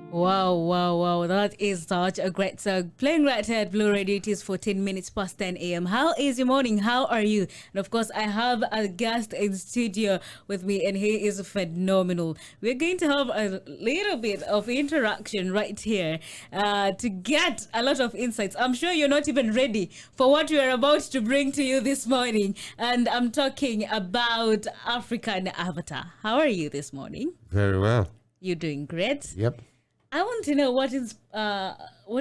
Wow, wow, wow. That is such a great song. Playing right here at Blue Radio, it is 14 minutes past 10 a.m. How is your morning? How are you? And of course, I have a guest in studio with me, and he is phenomenal. We're going to have a little bit of interaction right here to get a lot of insights. I'm sure you're not even ready for what we are about to bring to you this morning. And I'm talking about African Avatar. How are you this morning? Very well. You're doing great. Yep. I want to know what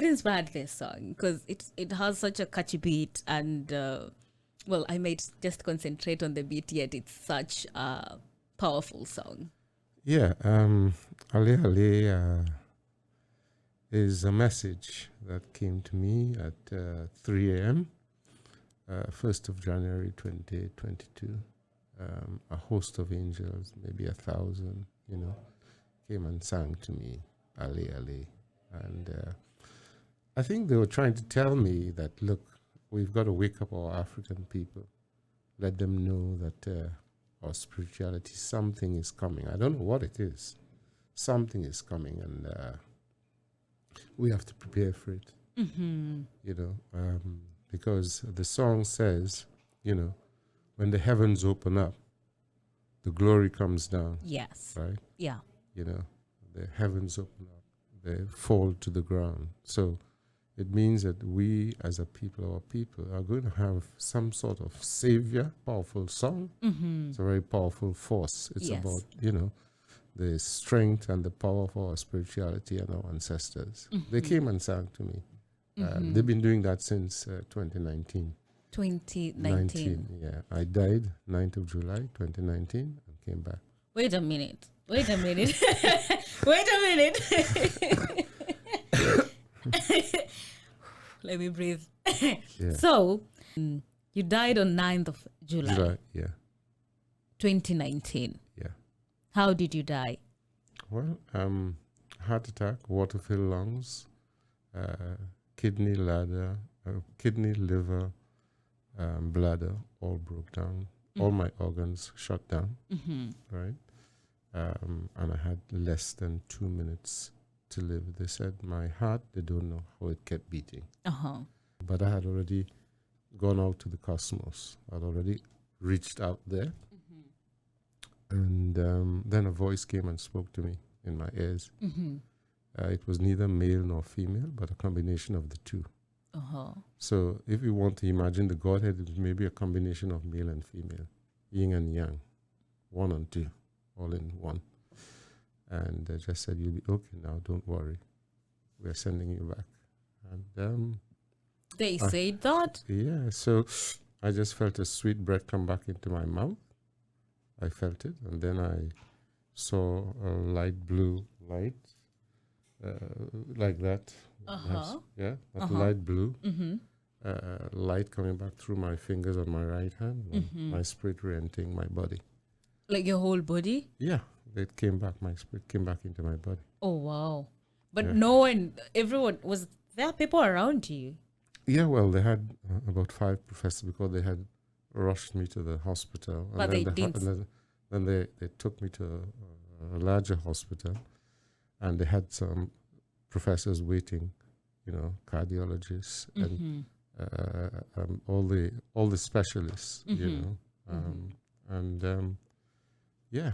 inspired this song, because it has such a catchy beat, and well, I might just concentrate on the beat, yet it's such a powerful song. Yeah. Ali Ali is a message that came to me at 3 a.m. 1st of January 2022. A host of angels, maybe 1,000, came and sang to me. Ali Ali. And I think they were trying to tell me that, look, we've got to wake up our African people, let them know that our spirituality, something is coming. I don't know what it is. Something is coming, and we have to prepare for it. Mm-hmm. Because the song says, when the heavens open up, the glory comes down. Yes. Right? Yeah. The heavens open up, they fall to the ground. So it means that we as a people, our people, are going to have some sort of savior, powerful song. Mm-hmm. It's a very powerful force. It's Yes. about, the strength and the power of our spirituality and our ancestors. Mm-hmm. They came and sang to me. They've been doing that since 2019. 2019. Yeah. I died 9th of July, 2019, and came back. Wait a minute. Wait a minute. Wait a minute. Let me breathe. Yeah. So, you died on 9th of July, Yeah. 2019. Yeah. How did you die? Well, heart attack, water-filled lungs, kidney, liver, bladder, all broke down. All my organs shut down, right? And I had less than 2 minutes to live. They said my heart, they don't know how it kept beating. Uh-huh. But I had already gone out to the cosmos. I'd already reached out there. And then a voice came and spoke to me in my ears. It was neither male nor female, but a combination of the two. Uh-huh. So if you want to imagine the Godhead, it may be a combination of male and female, yin and yang, one and two, all in one. And they just said, you'll be okay now, don't worry. We're sending you back. And They said that? yeah, so I just felt a sweet breath come back into my mouth. I felt it, and then I saw a light blue light, like that. Uh-huh. Yeah, that Uh-huh. light blue. Mm-hmm. Light coming back through my fingers on my right hand, and my spirit re-entering my body. Like your whole body? Yeah, it came back. My spirit came back into my body. Oh, wow. But Yeah. no one, everyone, was there people around you? Yeah, well, they had about 5 professors because they had rushed me to the hospital. But they didn't. Then they took me to a larger hospital, and they had some professors waiting, cardiologists and all the specialists, yeah,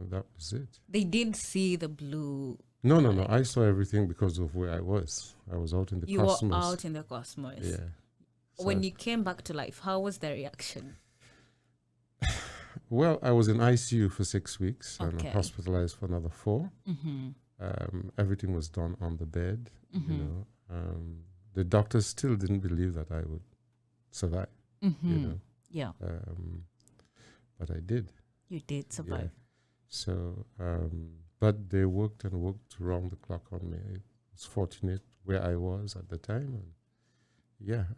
that was it. They didn't see the blue. No. I saw everything because of where I was. I was out in the You cosmos. were out in the cosmos. Yeah. When So- you came back to life, how was the reaction? Well, I was in ICU for 6 weeks and Okay. hospitalized for another 4. Mm-hmm. Everything was done on the bed. The doctors still didn't believe that I would survive. Yeah, But I did. you did survive. So, but they worked around the clock on me. I was fortunate where I was at the time, and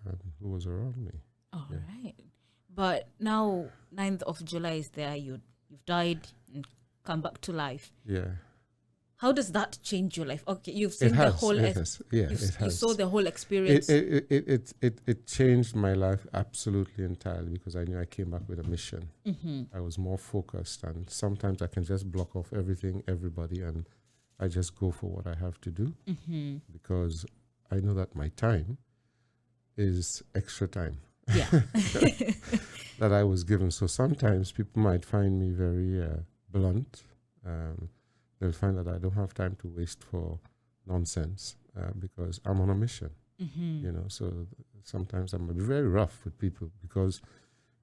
and who was around me. All Yeah. right. But now 9th of July is there. You've died and come back to life. Yeah. How does that change your life? Okay, you've It seen the has. whole. It has. Yeah, You it has. saw the whole experience. It changed my life absolutely entirely because I knew I came back with a mission. I was more focused, and sometimes I can just block off everything, everybody, and I just go for what I have to do Mm-hmm. because I know that my time is extra time Yeah. that I was given. So sometimes people might find me very blunt. They'll find that I don't have time to waste for nonsense because I'm on a mission, Mm-hmm. you know. So sometimes I'm very rough with people because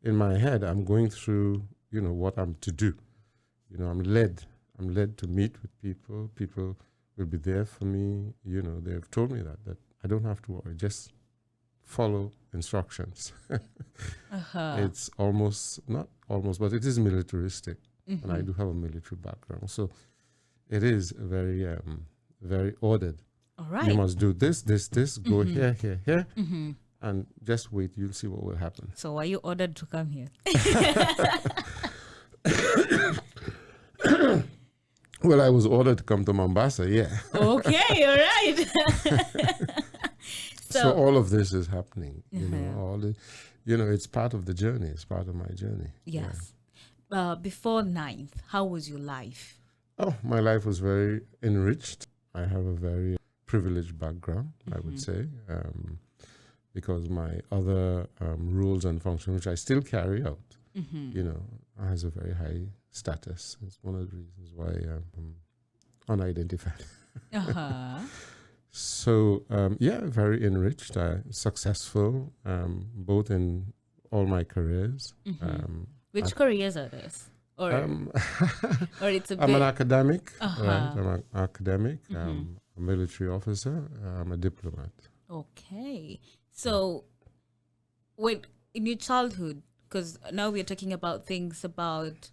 in my head I'm going through, you know, what I'm to do. You know, I'm led to meet with people. People will be there for me. You know, they've told me that I don't have to worry. Just follow instructions. Uh-huh. It's not almost, but it is militaristic. And I Mm-hmm. do have a military background. So it is very ordered. All You right. must do this, go Mm-hmm. here, here, here, Mm-hmm. and just wait. You'll see what will happen. So were you ordered to come here? Well, I was ordered to come to Mombasa, yeah. Okay, all right. So all of this is happening, you know, Uh-huh. all the, you know, it's part of the journey. It's part of my journey. Yeah. Yes. Before ninth, how was your life? Oh, my life was very enriched. I have a very privileged background, I would say, because my other roles and functions, which I still carry out, you know, has a very high status. It's one of the reasons why I'm unidentified. Uh-huh. So, yeah, very enriched, successful, both in all my careers. Which careers are this? Or or it's a I'm an bit academic, Uh-huh. right? I'm an academic. I'm a military officer. I'm a diplomat. okay. So when in your childhood, because now we're talking about things about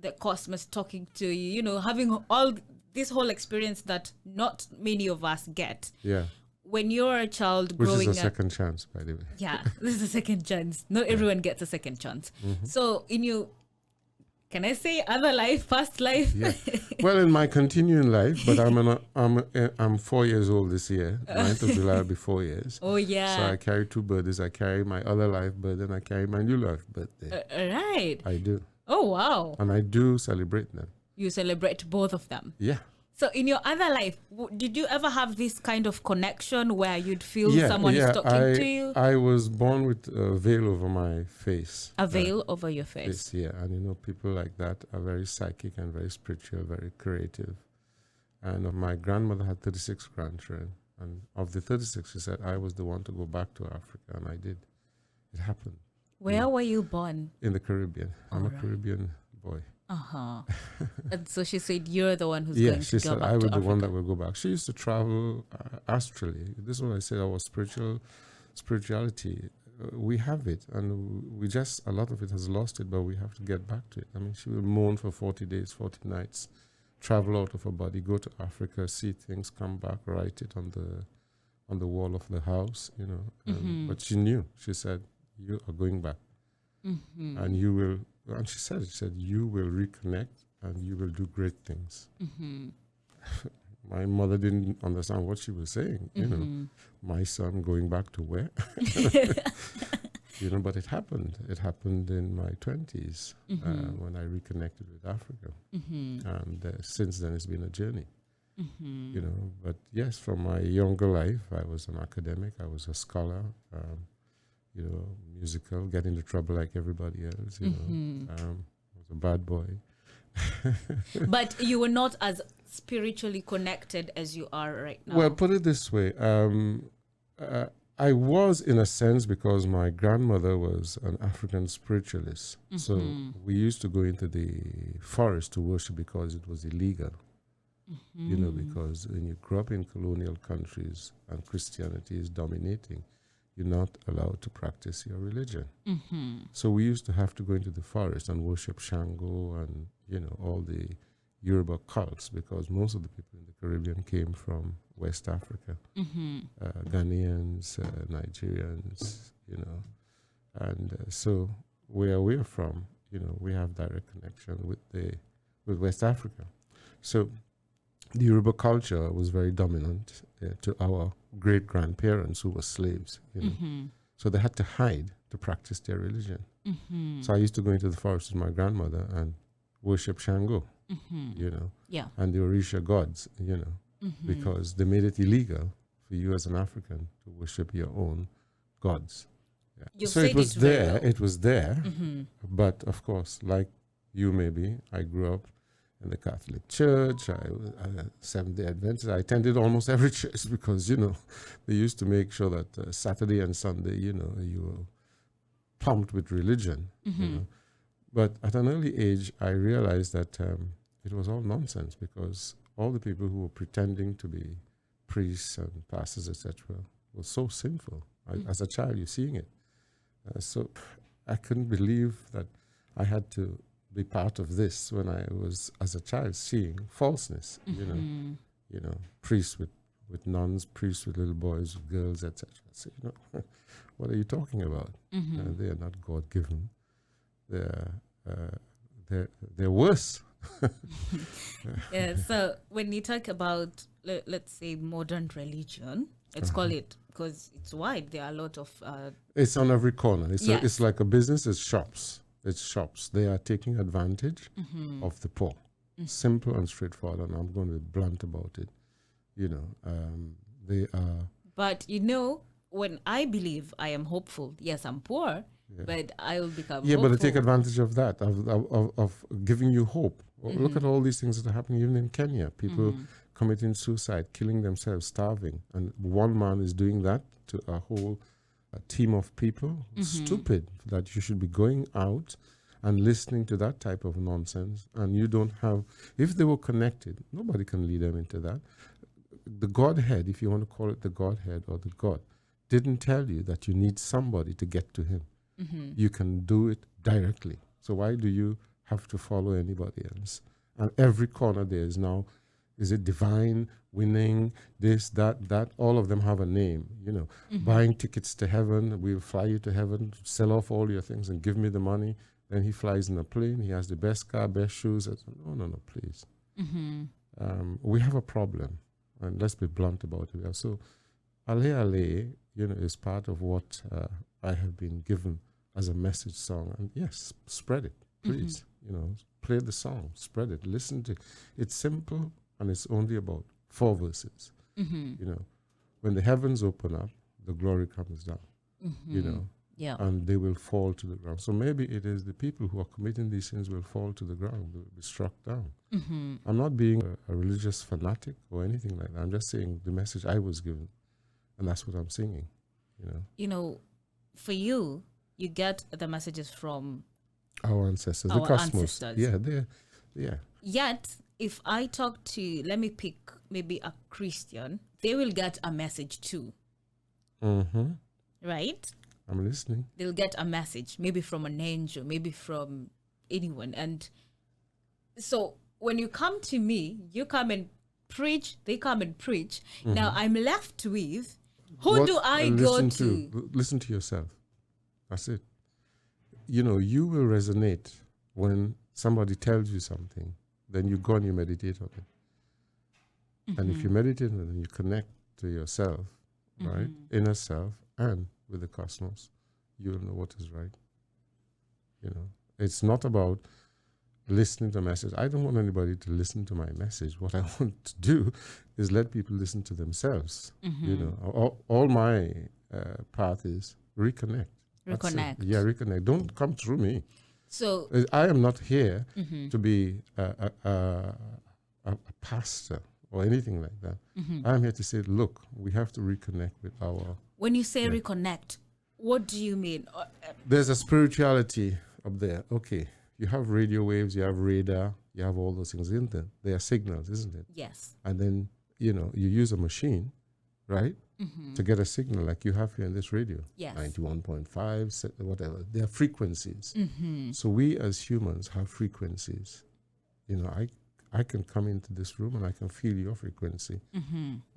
the cosmos talking to you, you know, having all this whole experience that not many of us get. Yeah, When you're a child which growing is a up, second chance, by the way. yeah, this is a second chance. Not everyone gets a second chance. So in your, can I say other life, past life? Yeah. Well, in my continuing life, but I'm 4 years old this year. 9th of July will be 4 years. Oh yeah. So I carry two birthdays. I carry my other life birthday and I carry my new life birthday. Right. I do. Oh wow. And I do celebrate them. You celebrate both of them. Yeah. So in your other life, did you ever have this kind of connection where you'd feel someone is talking to you? I was born with a veil over my face. A veil over your face. Yeah. And you know, people like that are very psychic and very spiritual, very creative. And my grandmother had 36 grandchildren. And of the 36, she said, I was the one to go back to Africa. And I did. It happened. Where were you born? In the Caribbean. I'm a Alright. Caribbean boy. Uh-huh. And so she said, you're the one who's Yeah, going she to go said back I to was the Africa. one that will go back. She used to travel astrally. This is what I said. Our spirituality. We have it, and we just a lot of it has lost it, but we have to get back to it. I mean, she will mourn for 40 days, 40 nights, travel out of her body, go to Africa, see things, come back, write it on the wall of the house, you know. But she knew. She said, "You are going back, and you will." And she said, "You will reconnect, and you will do great things." My mother didn't understand what she was saying. You know, my son going back to where? You know, but it happened. It happened in my 20s when I reconnected with Africa, and since then it's been a journey. You know, but yes, from my younger life, I was an academic. I was a scholar. You know, musical, get into trouble like everybody else. You know, I was a bad boy. But you were not as spiritually connected as you are right now. Well, put it this way. I was, in a sense, because my grandmother was an African spiritualist. So we used to go into the forest to worship because it was illegal. You know, because when you grow up in colonial countries and Christianity is dominating, you're not allowed to practice your religion. So we used to have to go into the forest and worship Shango and, you know, all the Yoruba cults, because most of the people in the Caribbean came from West Africa, Ghanaians, Nigerians, you know. And so where we're from, you know, we have direct connection with West Africa. So the Yoruba culture was very dominant to our great-grandparents who were slaves, you know. So they had to hide to practice their religion. So I used to go into the forest with my grandmother and worship Shango. you know, Yeah. and the Orisha gods, you know, because they made it illegal for you as an African to worship your own gods. Yeah. You've So it said was it very there, well. it was there, but of course, like you maybe, I grew up in the Catholic Church. I was a Seventh-day Adventist. I attended almost every church because, you know, they used to make sure that Saturday and Sunday, you know, you were pumped with religion, you know. But at an early age, I realized that it was all nonsense because all the people who were pretending to be priests and pastors, etc., were so sinful. As a child, you're seeing it. So I couldn't believe that I had to be part of this when I was, as a child, seeing falseness. You know, priests with nuns, priests with little boys, with girls, etc. So, you know, what are you talking about? They are not God given. They're worse. Yeah. So when you talk about, let's say, modern religion, let's call it, because it's wide. There are a lot of. It's on every corner. Yes. It's like a business. It's shops. It's shops. They are taking advantage of the poor. Simple and straightforward. And I'm going to be blunt about it. You know, they are. But you know, when I believe, I am hopeful. Yes, I'm poor, but I will become. Yeah, hopeful. but they take advantage of that, of giving you hope. Look at all these things that are happening even in Kenya. People committing suicide, killing themselves, starving. And one man is doing that to a whole team of people. Stupid that you should be going out and listening to that type of nonsense. And you don't have, if they were connected, nobody can lead them into that. The Godhead, if you want to call it the Godhead or the God, didn't tell you that you need somebody to get to him. You can do it directly. So why do you have to follow anybody else? And every corner there is now, is it divine, winning, this, that, all of them have a name, you know, buying tickets to heaven, we'll fly you to heaven, sell off all your things and give me the money. Then he flies in a plane, he has the best car, best shoes. No, please. We have a problem, and let's be blunt about it. So Ale, you know, is part of what I have been given as a message song. And yes, spread it, please. You know, play the song, spread it, listen to it. It's simple, and it's only about 4 verses. You know, when the heavens open up, the glory comes down. You know, and they will fall to the ground. So maybe it is the people who are committing these sins will fall to the ground, will be struck down. I'm not being a religious fanatic or anything like that. I'm just saying the message I was given, and that's what I'm singing. You know, for you, you get the messages from our ancestors, our the cosmos. ancestors. Yeah. Yet, if I talk to, let me pick maybe a Christian, they will get a message too. Right? I'm listening. They'll get a message, maybe from an angel, maybe from anyone. And so when you come to me, you come and preach, they come and preach. Now I'm left with, who do I go to? Listen to yourself. That's it. You know, you will resonate when somebody tells you something, then you go and you meditate on it. And if you meditate on it and you connect to yourself, right, inner self, and with the cosmos, you'll know what is right. You know, it's not about listening to a message. I don't want anybody to listen to my message. What I want to do is let people listen to themselves. You know, all my path is reconnect. Reconnect. Yeah, reconnect. Don't come through me. So I am not here to be a pastor or anything like that. I'm here to say, look, we have to reconnect with our... When you say reconnect, what do you mean? There's a spirituality up there. Okay, you have radio waves, you have radar, you have all those things, isn't it? They are signals, isn't it? Yes. And then, you know, you use a machine, right, to get a signal like you have here in this radio. Yes. 91.5, whatever. They are frequencies. So we as humans have frequencies. You know, I can come into this room and I can feel your frequency.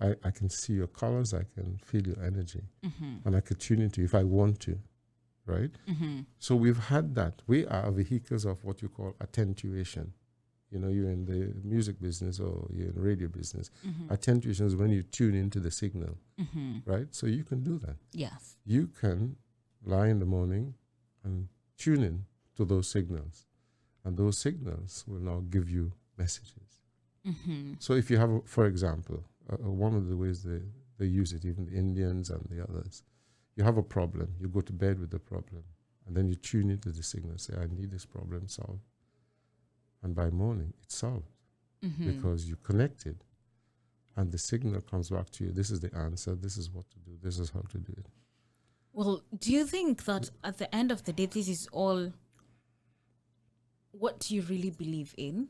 I can see your colors, I can feel your energy. And I can tune into you if I want to, right? So we've had that. We are vehicles of what you call attenuation. You know, you're in the music business or you're in the radio business. Attenuation is when you tune into the signal, right? So you can do that. Yes. You can lie in the morning and tune in to those signals. And those signals will now give you messages. So if you have, for example, one of the ways they use it, even the Indians and the others, you have a problem, you go to bed with the problem, and then you tune into the signal, say, I need this problem solved. And by morning, it's solved because you connected. And the signal comes back to you. This is the answer. This is what to do. This is how to do it. Well, do you think that at the end of the day, this is all what you really believe in?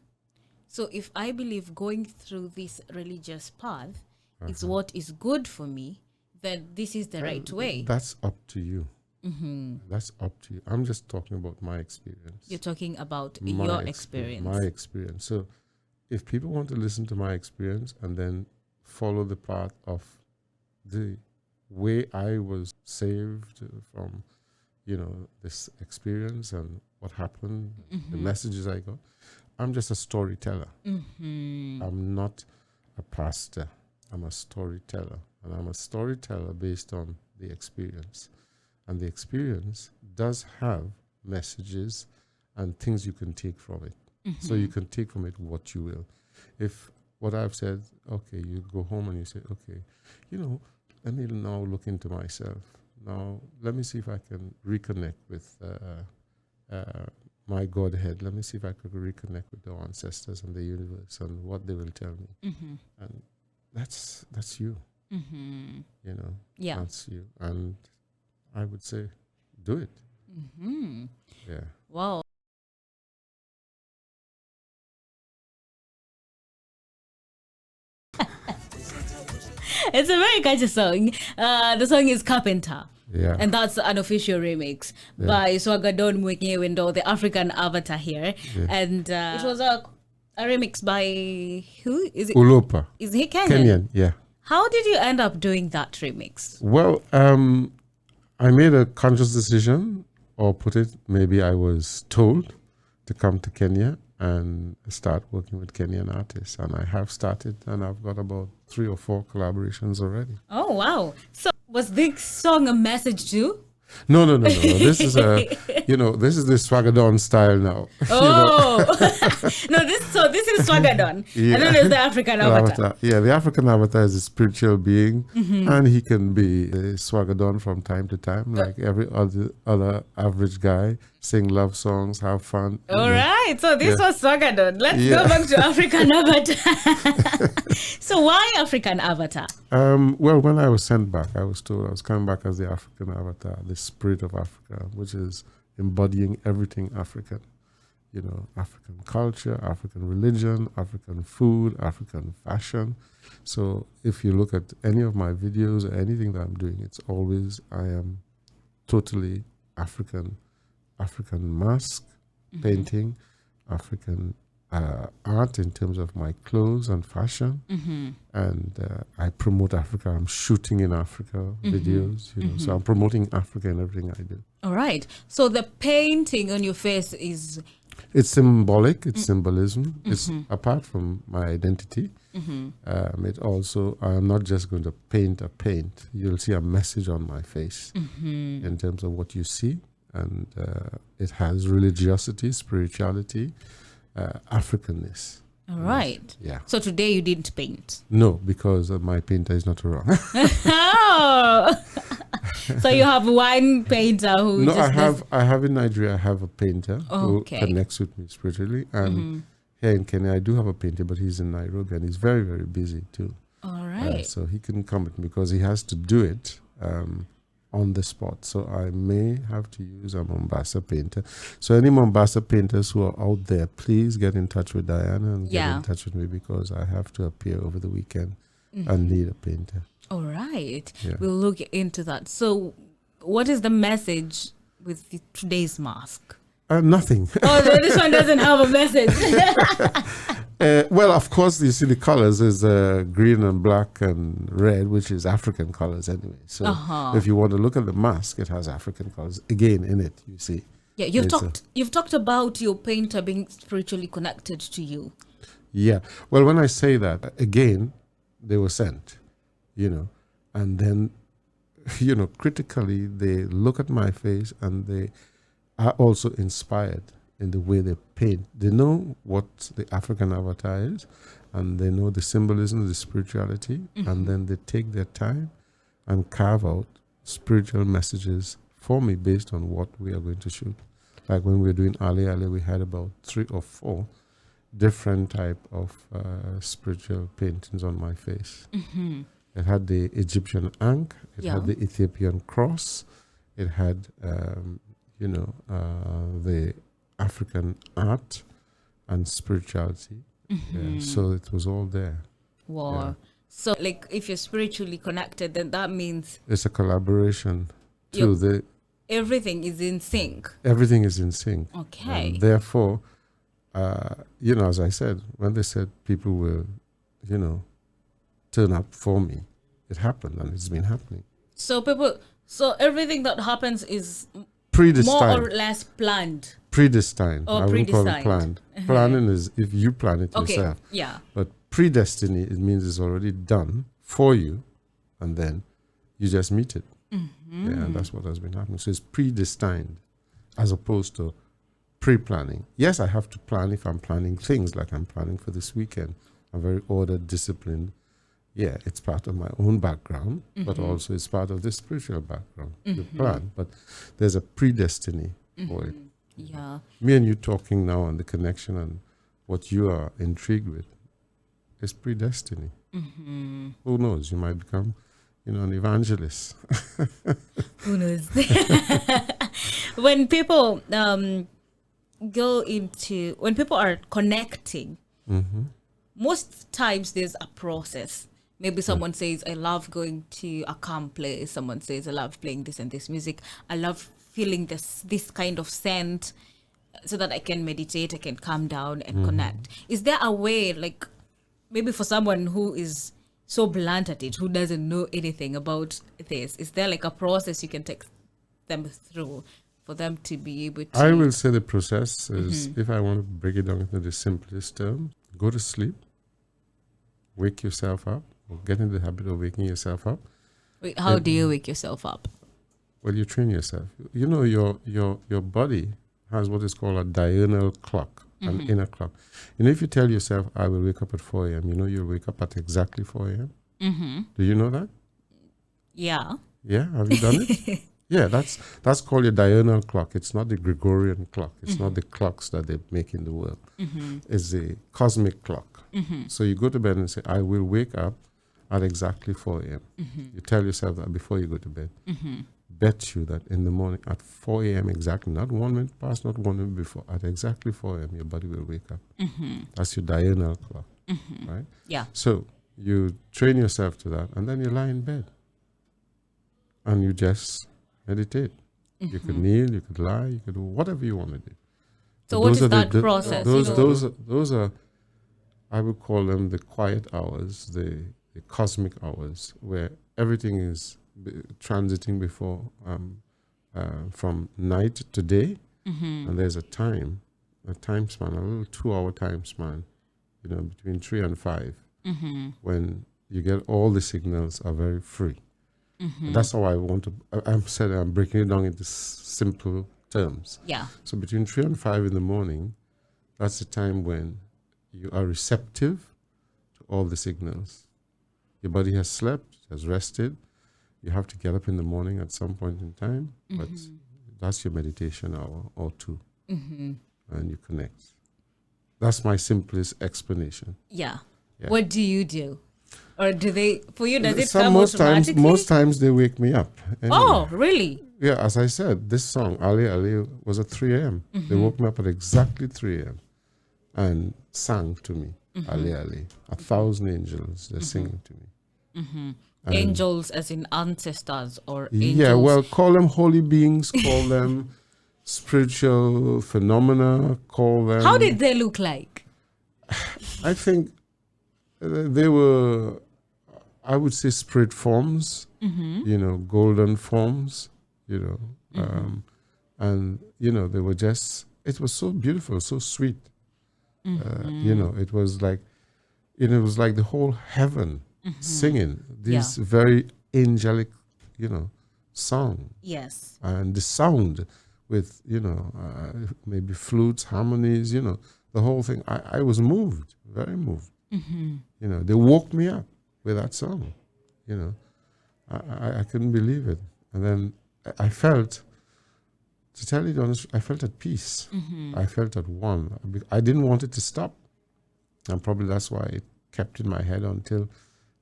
So if I believe going through this religious path is what is good for me, then this is the right way. That's up to you. That's up to you. I'm just talking about my experience. You're talking about your experience. My experience. So if people want to listen to my experience and then follow the path of the way I was saved from, this experience and what happened, the messages I got, I'm just a storyteller. I'm not a pastor. I'm a storyteller. And I'm a storyteller based on the experience. And the experience does have messages and things you can take from it. So you can take from it what you will. If what I've said, okay, you go home and you say, okay, let me now look into myself. Now, let me see if I can reconnect with my Godhead. Let me see if I could reconnect with the ancestors and the universe and what they will tell me. And that's you. Yeah. That's you. And I would say, do it. Yeah. Wow. It's a very catchy song. The song is Carpenter. Yeah. And that's an official remix by Swagadon Mwenyewe, the African avatar here. Yeah. And it was a remix by who? Is it? Ulopa. Is he Kenyan? Kenyan, yeah. How did you end up doing that remix? Well, I made a conscious decision, or put it, maybe I was told to come to Kenya and start working with Kenyan artists. And I have started, and I've got about 3 or 4 collaborations already. Oh, wow. So was this song a message too? No. This is this is the Swagadon style now. Oh, no! This is Swagadon, Yeah. and then there's the African avatar. Yeah, the African avatar is a spiritual being, and he can be a Swagadon from time to time, like every other average guy. Sing love songs, have fun. All right, so this was Swagadon. Let's go back to African avatar. So why African avatar? Well, when I was sent back, I was told I was coming back as the African avatar, the spirit of Africa, which is embodying everything African. African culture, African religion, African food, African fashion. So if you look at any of my videos or anything that I'm doing, it's always I am totally African mask painting, African art in terms of my clothes and fashion, and I promote Africa. I'm shooting in Africa videos, so I'm promoting Africa in everything I do. All right. So the painting on your face is... It's symbolic. It's symbolism. It's apart from my identity. It also, I'm not just going to paint a paint. You'll see a message on my face in terms of what you see. And it has religiosity, spirituality, Africanness. All right. Yeah. So today you didn't paint? No, because my painter is not around. Oh! So you have one painter who No, just I have in Nigeria, I have a painter who connects with me spiritually. And here in Kenya, I do have a painter, but he's in Nairobi and he's very, very busy too. All right. So he couldn't come with me because he has to do it on the spot. So I may have to use a Mombasa painter. So any Mombasa painters who are out there, please get in touch with Diana and get in touch with me because I have to appear over the weekend and need a painter. All right. Yeah. We'll look into that. So what is the message with today's mask? Nothing. Oh, this one doesn't have a message. Well, of course, you see the colors is green and black and red, which is African colors anyway. So if you want to look at the mask, it has African colors again in it. You see. Yeah, you've talked about your painter being spiritually connected to you. Yeah. Well, when I say that again, they were sent, and then, critically they look at my face and they are also inspired in the way they paint. They know what the African avatar is, and they know the symbolism, the spirituality, and then they take their time and carve out spiritual messages for me based on what we are going to shoot. Like when we were doing Ali Ali, we had about 3 or 4 different type of spiritual paintings on my face. It had the Egyptian ankh, it had the Ethiopian cross, it had the African art and spirituality. So it was all there. Wow. Yeah. So like if you're spiritually connected, then that means It's a collaboration too. everything is in sync. Everything is in sync. Okay. And therefore, as I said, when they said people will, turn up for me, it happened, and it's been happening. So everything that happens is Predestined. more or less planned. Predestined. Oh, I wouldn't call it predestined. planned. Planning is if you plan it Okay. yourself. Yeah. But predestiny, it means it's already done for you, and then you just meet it. Yeah, and that's what has been happening. So it's predestined as opposed to pre-planning. Yes, I have to plan if I'm planning things like I'm planning for this weekend. I'm very ordered, disciplined. Yeah, it's part of my own background, but also it's part of the spiritual background. You plan, but there's a predestiny for it. Yeah. Me and you talking now on the connection and what you are intrigued with is predestiny. Who knows? You might become, an evangelist. Who knows? When people when people are connecting, most times there's a process. Maybe someone says, I love going to a calm place. Someone says, I love playing this and this music. I love feeling this kind of scent so that I can meditate, I can calm down and connect. Is there a way, like maybe for someone who is so blunt at it, who doesn't know anything about this, is there like a process you can take them through for them to be able to... I will say the process is, if I want to break it down into the simplest term, go to sleep, wake yourself up, or get in the habit of waking yourself up. Wait, how do you wake yourself up? Well, you train yourself. Your body has what is called a diurnal clock, an inner clock. If you tell yourself, I will wake up at 4 a.m., you'll wake up at exactly 4 a.m. Do you know that? Yeah. Yeah, have you done it? Yeah, that's called your diurnal clock. It's not the Gregorian clock. It's not the clocks that they make in the world. It's the cosmic clock. So you go to bed and say, I will wake up at exactly 4 a.m. You tell yourself that before you go to bed. Bet you that in the morning at 4 a.m. exactly, not 1 minute past, not 1 minute before, at exactly 4 a.m. your body will wake up. That's your diurnal clock, right? Yeah. So you train yourself to that, and then you lie in bed and you just meditate. You could kneel, you could lie, you could do whatever you want to do. So what is that process? Those are, I would call them the quiet hours, the cosmic hours, where everything is transiting before from night to day, and there's a time span, a little 2-hour time span, between 3 and 5, when you get all the signals are very free. And that's how I want to. I'm breaking it down into simple terms. Yeah. So between 3 and 5 in the morning, that's the time when you are receptive to all the signals. Your body has slept, has rested. You have to get up in the morning at some point in time, but that's your meditation hour or 2, and you connect. That's my simplest explanation. Yeah. What do you do? Or do they, for you, does it come most automatically? Most times they wake me up. Anyway. Oh, really? Yeah, as I said, this song, Ali Ali, was at 3 a.m. They woke me up at exactly 3 a.m. and sang to me, Ali Ali. 1,000 angels, they're singing to me. Angels as in ancestors or angels? Yeah, well, call them holy beings, call them spiritual phenomena, call them... How did they look like? I think they were, I would say, spirit forms, golden forms, and, they were just, it was so beautiful, so sweet. It was like, it was like the whole heaven singing this very angelic, song. Yes. And the sound with, maybe flutes, harmonies, the whole thing. I was moved, very moved. They woke me up with that song. I couldn't believe it. And then I felt, to tell you the honest, I felt at peace. I felt at one. I didn't want it to stop. And probably that's why it kept in my head until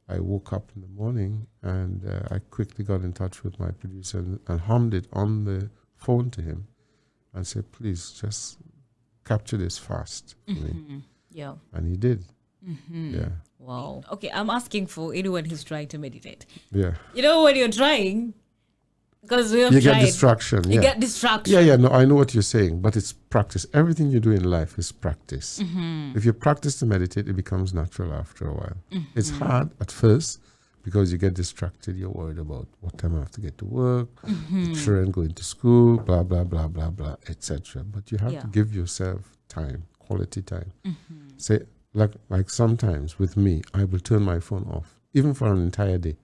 I woke up in the morning, and I quickly got in touch with my producer and hummed it on the phone to him and said, please just capture this fast for me. Yeah. And he did. Yeah. Wow. Okay, I'm asking for anyone who's trying to meditate. Yeah. When you're trying, because we have You tried. get distraction. You Yeah. get distraction. Yeah, no, I know what you're saying, but it's practice. Everything you do in life is practice. If you practice to meditate, it becomes natural after a while. It's hard at first because you get distracted. You're worried about what time I have to get to work, the children going to school, blah, blah, blah, blah, blah, etc. But you have to give yourself time, quality time. Say, like sometimes with me, I will turn my phone off, even for an entire day.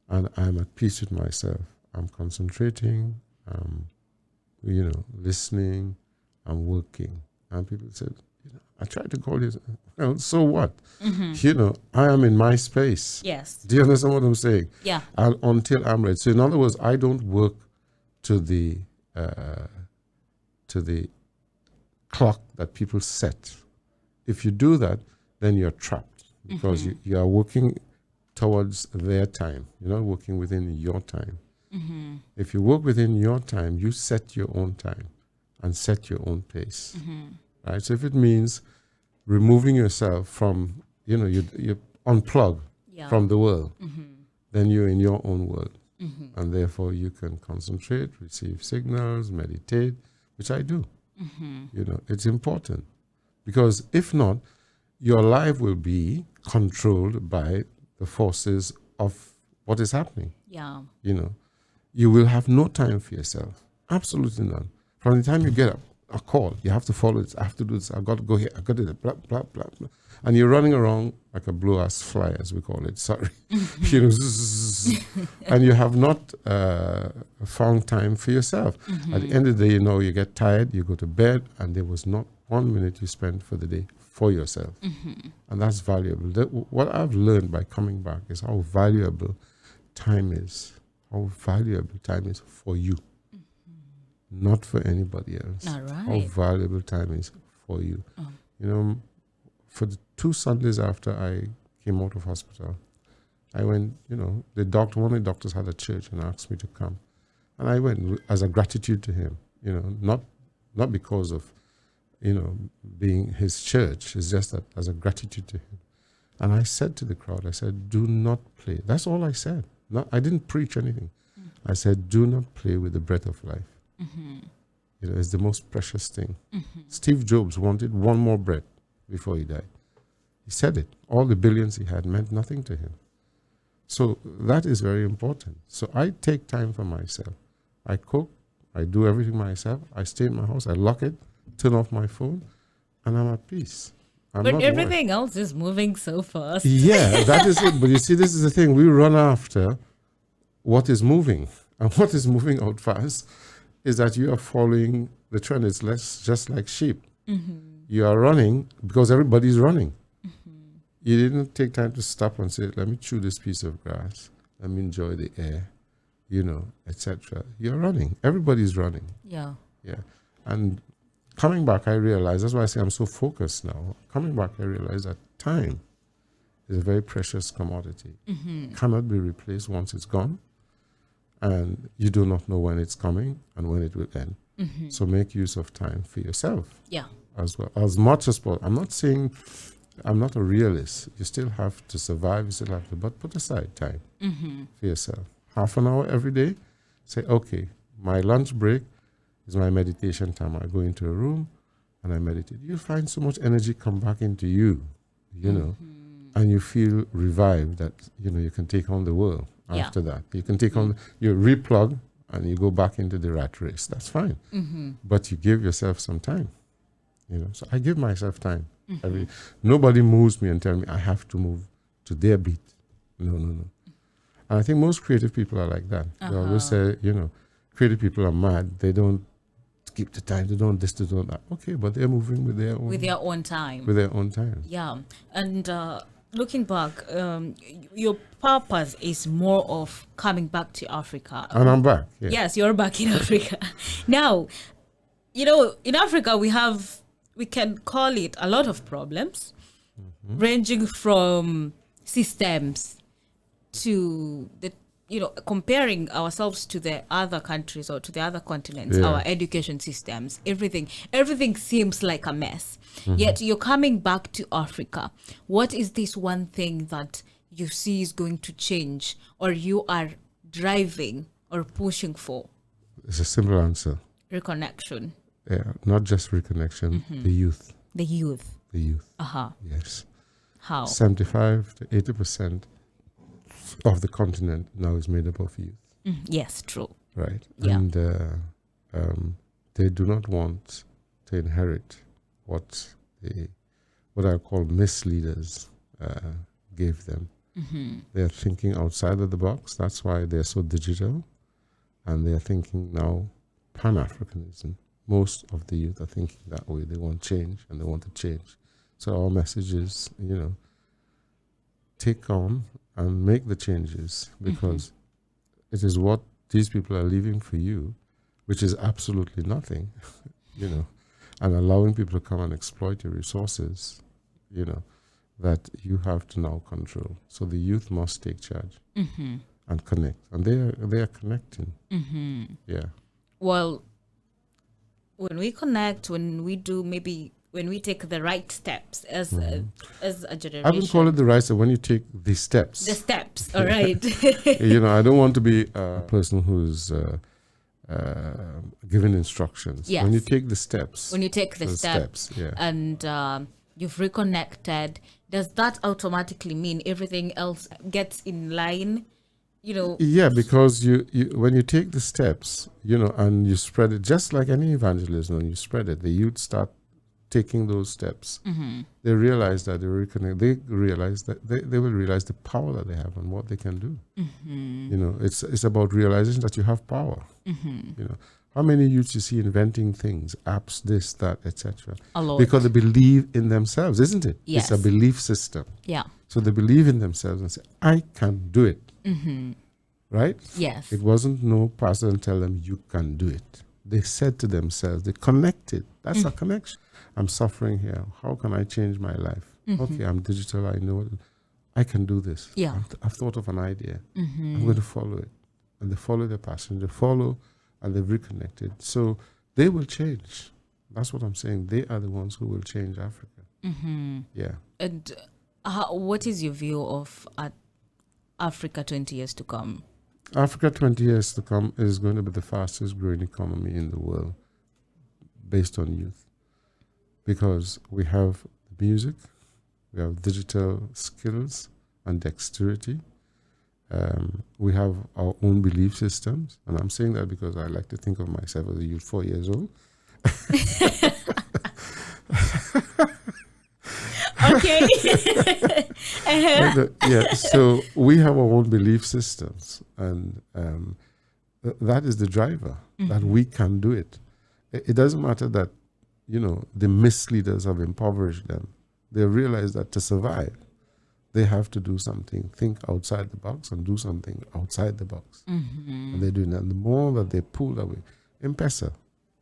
And I'm at peace with myself. I'm concentrating, listening, I'm working. And people said, I tried to call you. Well, so what? I am in my space. Yes. Do you understand what I'm saying? Yeah. Until I'm ready. So in other words, I don't work to the clock that people set. If you do that, then you're trapped because you are working towards their time. You're not working within your time. If you work within your time, you set your own time and set your own pace. Right? So if it means removing yourself from, you unplug from the world, then you're in your own world. And therefore you can concentrate, receive signals, meditate, which I do. It's important because if not, your life will be controlled by the forces of what is happening. Yeah. You will have no time for yourself. Absolutely none. From the time you get a call, you have to follow this, I have to do this, I've got to go here, I've got to do that, blah, blah, blah, blah. And you're running around like a blue-ass fly, as we call it, sorry. And you have not found time for yourself. At the end of the day, you get tired, you go to bed, and there was not 1 minute you spent for the day for yourself. And that's valuable. What I've learned by coming back is how valuable time is. How valuable time is for you, not for anybody else. All right. How valuable time is for you. For the 2 Sundays after I came out of hospital, I went, one of the doctors had a church and asked me to come. And I went as a gratitude to him, not because of, being his church. It's just that as a gratitude to him. And I said to the crowd, I said, do not play. That's all I said. I didn't preach anything. I said, do not play with the breath of life. It's the most precious thing. Steve Jobs wanted one more breath before he died. He said it. All the billions he had meant nothing to him. So that is very important. So I take time for myself. I cook. I do everything myself. I stay in my house. I lock it, turn off my phone, and I'm at peace. But everything else is moving so fast. Yeah, that is it. But you see, this is the thing. We run after what is moving. And what is moving out fast is that you are following the trend. It's just like sheep. You are running because everybody's running. You didn't take time to stop and say, let me chew this piece of grass. Let me enjoy the air, etc. You're running. Everybody's running. Yeah. Yeah. And coming back, I realized, that's why I say I'm so focused now. Coming back, I realized that time is a very precious commodity. Cannot be replaced once it's gone. And you do not know when it's coming and when it will end. So make use of time for yourself. Yeah. As well. As much as possible. I'm not saying I'm not a realist. You still have to survive. You still have to, but put aside time for yourself. Half an hour every day. Say, okay, my lunch break is my meditation time. I go into a room and I meditate. You find so much energy come back into you, and you feel revived that, you can take on the world after that. You can take on, you replug and you go back into the rat race. That's fine. But you give yourself some time, So I give myself time. Nobody moves me and tell me I have to move to their beat. No. And I think most creative people are like that. They always say, creative people are mad. They don't keep the time. They don't this, they don't that. Okay, but they're moving with their own time. With their own time. Yeah, and looking back, your purpose is more of coming back to Africa. And I'm back. Yeah. Yes, you're back in Africa. Now, in Africa we can call it a lot of problems, ranging from systems to the comparing ourselves to the other countries or to the other continents, our education systems, everything seems like a mess. Yet you're coming back to Africa. What is this one thing that you see is going to change, or you are driving or pushing for? It's a simple answer. Reconnection. Yeah, not just reconnection, the youth. The youth. The youth. Yes. How? 75 to 80% of the continent now is made up of youth. Yes, true. Right. Yeah. And they do not want to inherit what I call misleaders gave them. They're thinking outside of the box. That's why they're so digital. And they're thinking now Pan-Africanism. Most of the youth are thinking that way. They want change and they want to change. So our message is, take on and make the changes, because it is what these people are leaving for you, which is absolutely nothing, and allowing people to come and exploit your resources, that you have to now control. So the youth must take charge and connect, and they are connecting. Yeah. Well, when we connect, when we take the right steps as a generation. I wouldn't call it the right step, when you take the steps. The steps, all right. I don't want to be a person who's giving instructions. Yes. When you take the steps. When you take the steps yeah. and you've reconnected, does that automatically mean everything else gets in line? Yeah, because you when you take the steps, and you spread it, just like any evangelism, when you spread it, the youth start taking those steps. They realize that they reconnect. They realize that they will realize the power that they have and what they can do. It's about realizing that you have power. How many youths you see inventing things, apps, this, that, etc. A lot. Because they believe in themselves, isn't it? Yes. It's a belief system. Yeah. So they believe in themselves and say, I can do it. Right? Yes. It wasn't no pastor and tell them you can do it. They said to themselves, they connected. That's a connection. I'm suffering here. How can I change my life? Okay, I'm digital. I know I can do this. Yeah. I've thought of an idea. I'm going to follow it. And they follow their passion. They follow and they've reconnected. So they will change. That's what I'm saying. They are the ones who will change Africa. Yeah. And what is your view of Africa 20 years to come? Africa 20 years to come is going to be the fastest growing economy in the world based on youth. Because we have music, we have digital skills and dexterity. We have our own belief systems. And I'm saying that because I like to think of myself as a youth, 4 years old. Okay. Yeah, so we have our own belief systems. And that is the driver, that we can do it. It doesn't matter that the misleaders have impoverished them. They realize that to survive, they have to do something, think outside the box and do something outside the box. And they're doing that. And the more that they pull away, M-Pesa,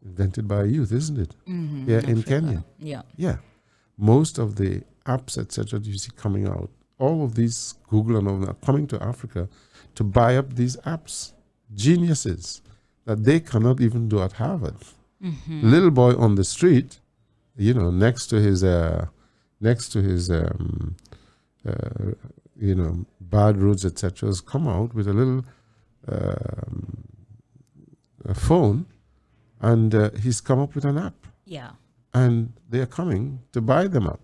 invented by youth, isn't it? Yeah, in Kenya. Yeah. Yeah. Most of the apps, etc., you see coming out, all of these, Google and all that, are coming to Africa to buy up these apps. Geniuses that they cannot even do at Harvard. Little boy on the street, next to his bad roads, etc., has come out with a little a phone, and he's come up with an app. Yeah. And they are coming to buy them up.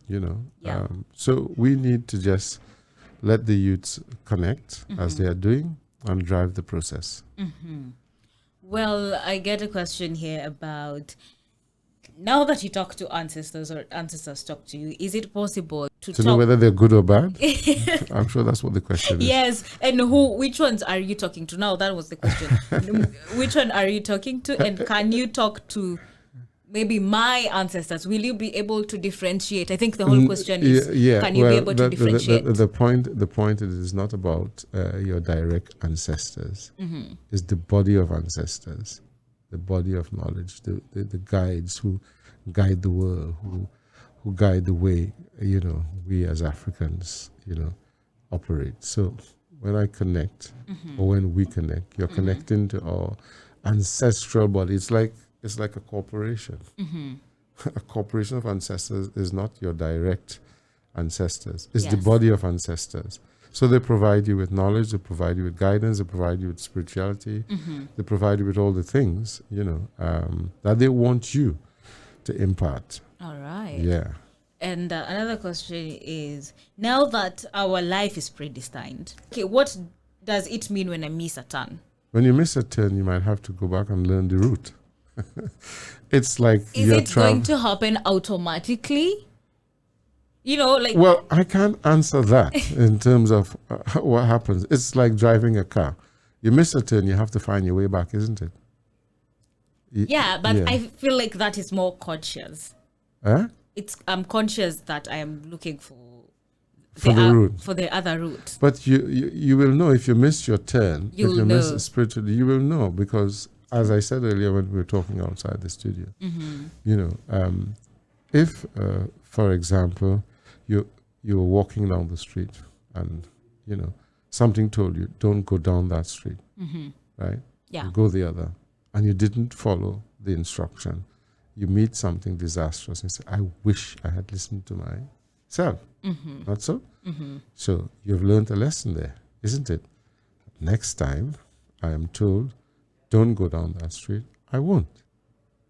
Yeah. So we need to just let the youths connect as they are doing and drive the process. Well, I get a question here about Now that you talk to ancestors or ancestors talk to you, is it possible to To talk? know whether they're good or bad? I'm sure that's what the question is. Yes, and which ones are you talking to? Now that was the question. Which one are you talking to, and can you talk to maybe my ancestors? Will you be able to differentiate? I think the whole question is, can you be able to differentiate? The point is not about your direct ancestors. It's the body of ancestors, the body of knowledge, the guides who guide the world, who guide the way, we as Africans, operate. So when I connect, or when we connect, you're connecting to our ancestral body. It's like a corporation. A corporation of ancestors is not your direct ancestors. It's the body of ancestors. So they provide you with knowledge, they provide you with guidance, they provide you with spirituality, they provide you with all the things, that they want you to impart. All right. Yeah. And another question is, now that our life is predestined, okay, what does it mean when I miss a turn? When you miss a turn, you might have to go back and learn the route. It's like is it going to happen automatically? Well, I can't answer that in terms of what happens. It's like driving a car. You miss a turn, you have to find your way back, isn't it? Yeah, but I feel like that is more conscious. Huh? I'm conscious that I am looking for the route. For the other route. But you will know if you miss your turn, if you miss it spiritually, you will know, because as I said earlier when we were talking outside the studio, if for example you were walking down the street and something told you don't go down that street, right? Yeah. You go the other, and you didn't follow the instruction. You meet something disastrous and say, I wish I had listened to myself. Not so? So you've learned a lesson there, isn't it? Next time I am told, don't go down that street, I won't.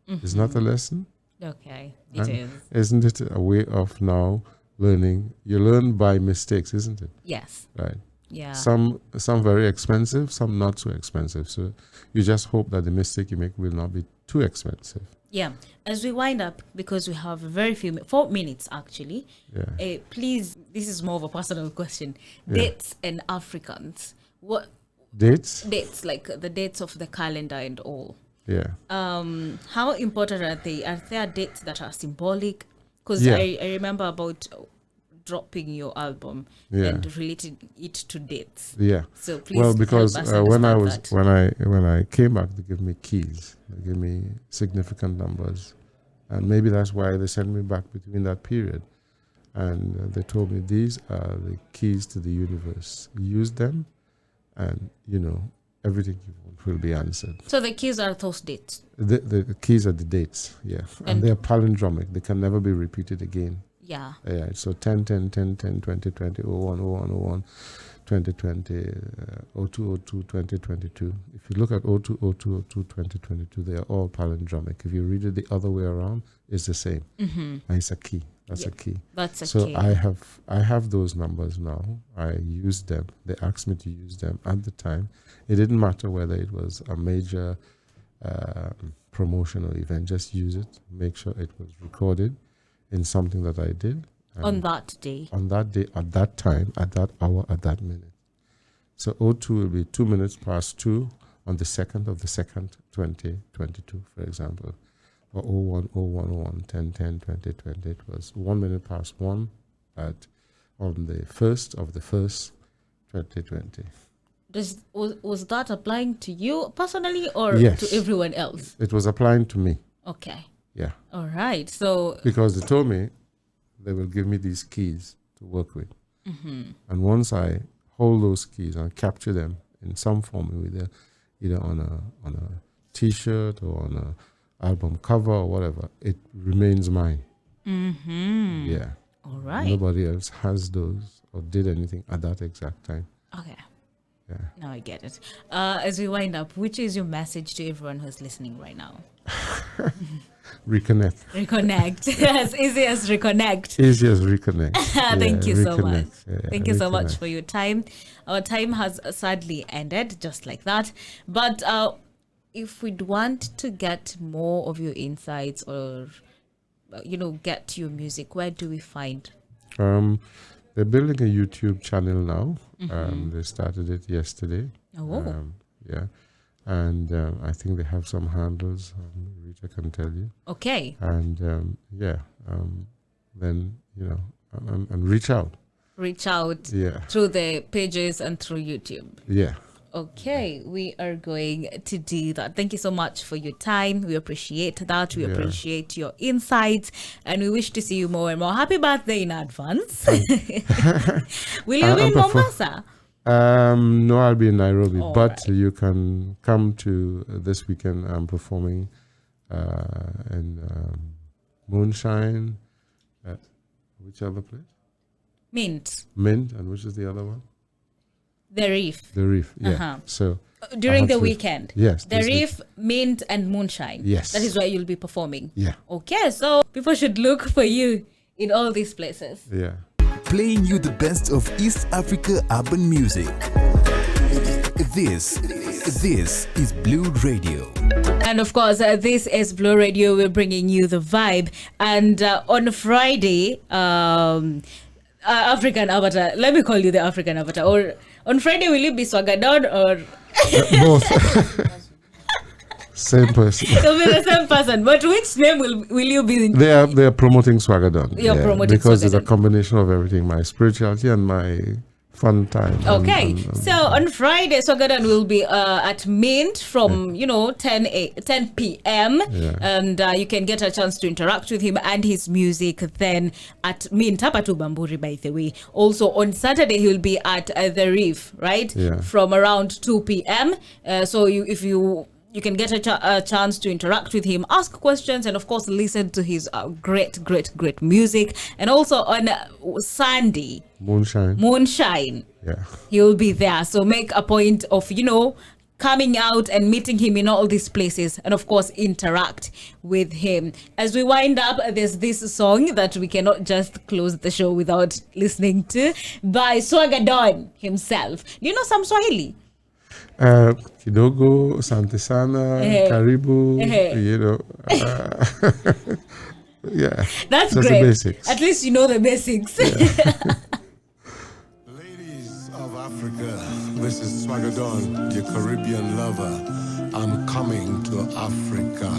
Is not a lesson? Okay, it is. Isn't it a way of now learning? You learn by mistakes, isn't it? Yes. Right. Yeah. Some very expensive, some not so expensive. So you just hope that the mistake you make will not be too expensive. Yeah. As we wind up, because we have very few 4 minutes actually. Yeah. Please, this is more of a personal question. Yeah. Dates and Africans. What dates? Dates, like the dates of the calendar and all. Yeah. How important are they? Are there dates that are symbolic? Because I remember about dropping your album and relating it to dates. Yeah. So please. Well, because help us when I came back, they gave me keys. They gave me significant numbers, and maybe that's why they sent me back between that period. And they told me these are the keys to the universe. Use them, and everything you want will be answered. So the keys are those dates. The keys are the dates, and they are palindromic. They can never be repeated again. Yeah. Yeah. So 10, 10, 10, 10, 20, 20, 01, 01, 01, 2020, 02, 02, 2022. If you look at 02, 02, 02, 2022, they are all palindromic. If you read it the other way around, it's the same. And it's a key. That's a key. That's a key. So I have those numbers now. I use them. They asked me to use them at the time. It didn't matter whether it was a major promotional event. Just use it. Make sure it was recorded in something that I did. On that day. On that day, at that time, at that hour, at that minute. So 02 will be 2 minutes past 2 on the 2nd of the 2nd, 2022, for example. Or 01, 01, 01, 10, 10, 20, 20. It was 1 minute past 1 on the 1st of the 1st, 2020. Was that applying to you personally or Yes. to everyone else? It was applying to me. Okay. Yeah. All right. So because they told me they will give me these keys to work with. And once I hold those keys and capture them in some form, either on a T-shirt or on a album cover or whatever, it remains mine. Yeah. All right. Nobody else has those or did anything at that exact time. Okay. Yeah. Now I get it. As we wind up, which is your message to everyone who's listening right now? Reconnect. Reconnect. As easy as reconnect. Easy as reconnect. Thank you so much. Thank you so much reconnect. for your time. Our time has sadly ended, just like that. But if we'd want to get more of your insights or get your music? Where do we find? They're building a YouTube channel now. They started it yesterday. Oh. Yeah. And I think they have some handles, Rita can tell you. Okay. And then, and reach out. Reach out Yeah. through the pages and through YouTube. Yeah. Okay, we are going to do that. Thank you so much for your time. We appreciate that. We appreciate your insights, and we wish to see you more and more. Happy birthday in advance. Will you be in Mombasa? No, I'll be in Nairobi, All but right. you can come to this weekend. I'm performing in Moonshine. Which other place? Mint. Mint, and which is the other one? The Reef. The Reef, yeah. Uh-huh. So During the weekend. Yes. The Reef, Mint, and Moonshine. Yes. That is where you'll be performing. Yeah. Okay, so people should look for you in all these places. Yeah. Playing you the best of East Africa urban music. This is Blue Radio. And of course, this is Blue Radio. We're bringing you the vibe. And on Friday, African Avatar. Let me call you the African Avatar. Or on Friday, will you be Swagadon or Both. Same person. you'll be the same person? But which name will you be? They are promoting Swagadon. You're promoting because it's a Swagadon. combination of everything: my spirituality and my fun time. Okay, so on Friday, Swagadon will be at Mint from 10 p.m. Yeah. and you can get a chance to interact with him and his music then at Mint Tapatu Bamburi, by the way. Also on Saturday he will be at the Reef, right? Yeah. From around 2 p.m. So if you can get a chance to interact with him, ask questions, and of course listen to his great music. And also on Sunday, Moonshine, Yeah. he'll be there. So make a point of coming out and meeting him in all these places, and of course interact with him. As we wind up, there's this song that we cannot just close the show without listening to, by Swagadon himself. Do you know some Swahili? Kidogo, Asante sana, Karibu, yeah. That's the great. basics. At least you know the basics. Ladies of Africa, this is Swagadon, your Caribbean lover. I'm coming to Africa